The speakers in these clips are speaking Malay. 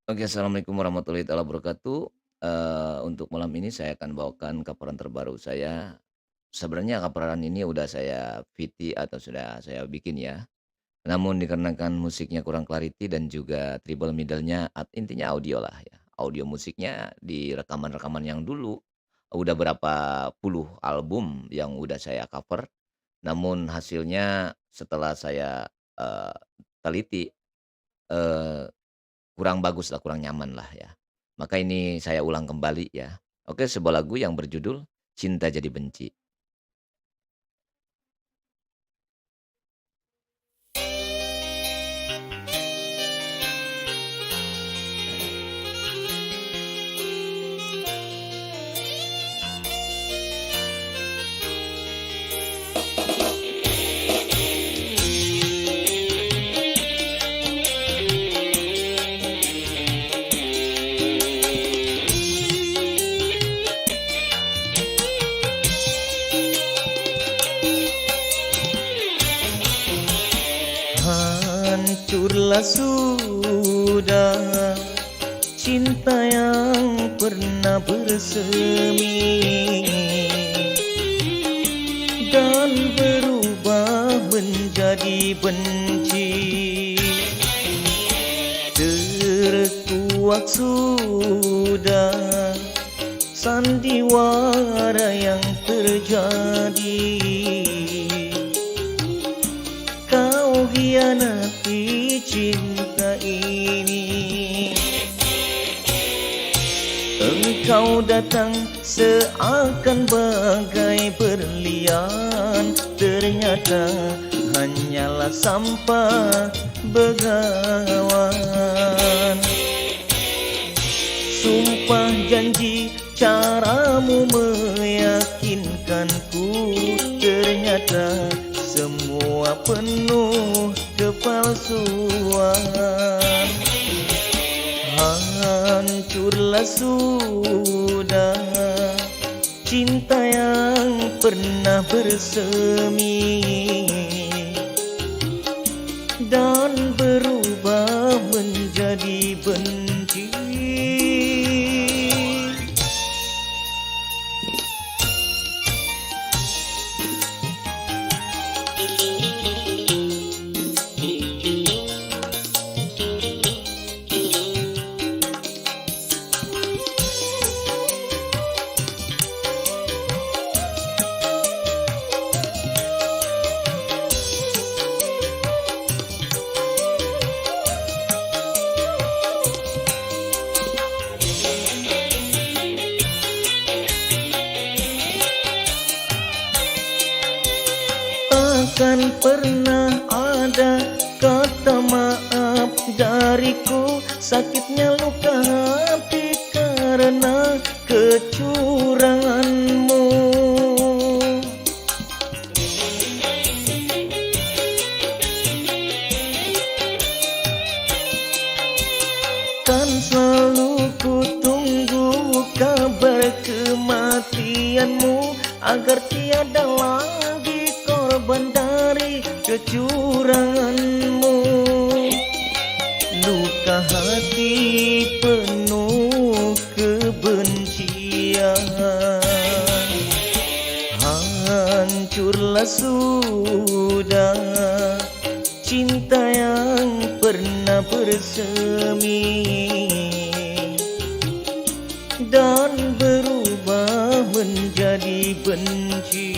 Oke, assalamualaikum warahmatullahi taala wabarakatuh. Untuk malam ini saya akan bawakan cover terbaru saya. Sebenarnya cover ini udah saya VT atau sudah saya bikin ya. Namun dikarenakan musiknya kurang clarity dan juga treble middle-nya intinya audio lah ya. Audio musiknya di rekaman-rekaman yang dulu, udah berapa puluh album yang udah saya cover. Namun hasilnya setelah saya, eee, teliti, eee kurang bagus lah, kurang nyaman lah ya. Maka ini saya ulang kembali ya. Oke, sebuah lagu yang berjudul Cinta Jadi Benci. Hancurlah sudah cinta yang pernah bersemi dan berubah menjadi benci. Terkuak sudah sandiwara yang terjadi. Kau hianati cinta ini. Engkau datang seakan bagai berlian, ternyata hanyalah sampah begawan. Sumpah janji caramu meyakinkanku, ternyata semua penuh kepalsuan. Hancurlah sudah cinta yang pernah bersemi dan berubah menjadi benci. Takkan pernah ada kata maaf dariku, sakitnya luka hati karena kecuranganmu. Kan selalu ku tunggu kabar kematianmu, agar tiada lagi korban dari kecuranganmu. Luka hati penuh kebencian, hancurlah sudah cinta yang pernah bersemi dan berubah menjadi benci.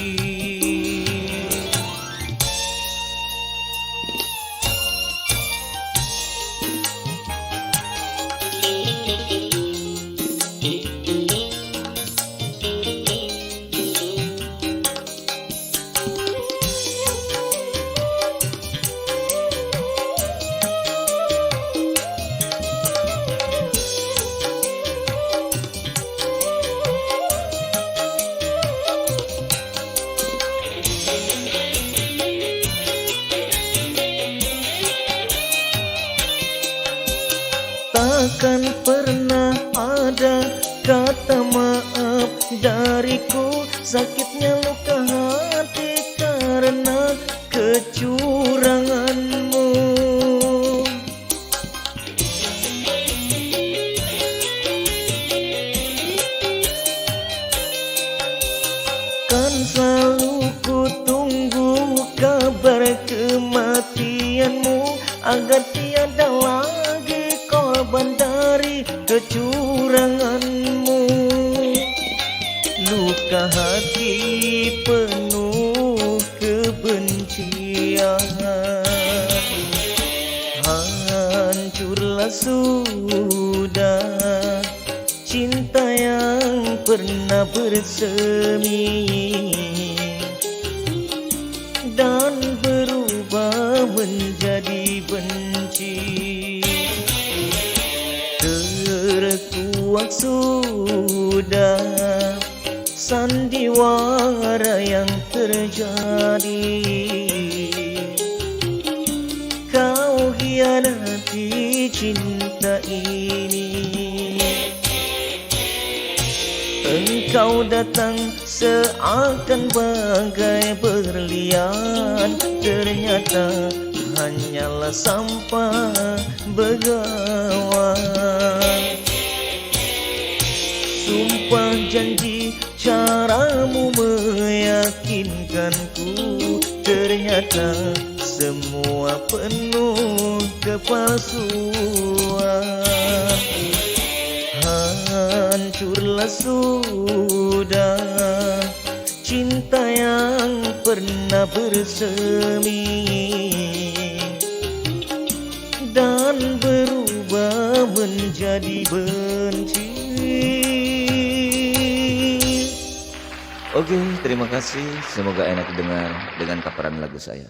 Takkan pernah ada kata maaf dariku, sakitnya luka hati karena kecuranganmu. agar tiada lagi korban dari kecuranganmu. Luka hati penuh kebencian, hancurlah sudah cinta yang pernah bersemi, dan berubah menjadi benci. Terkuak sudah sandiwara yang terjadi, kau hianati cinta ini. Engkau datang seakan bagai berlian, ternyata hanyalah sampah begawan. Sumpah janji caramu meyakinkanku, ternyata semua penuh kepalsuan. Hancurlah sudah cinta yang pernah bersemi, dan berubah menjadi benci. Oke, terima kasih. Semoga enak didengar dengan kaparan lagu saya.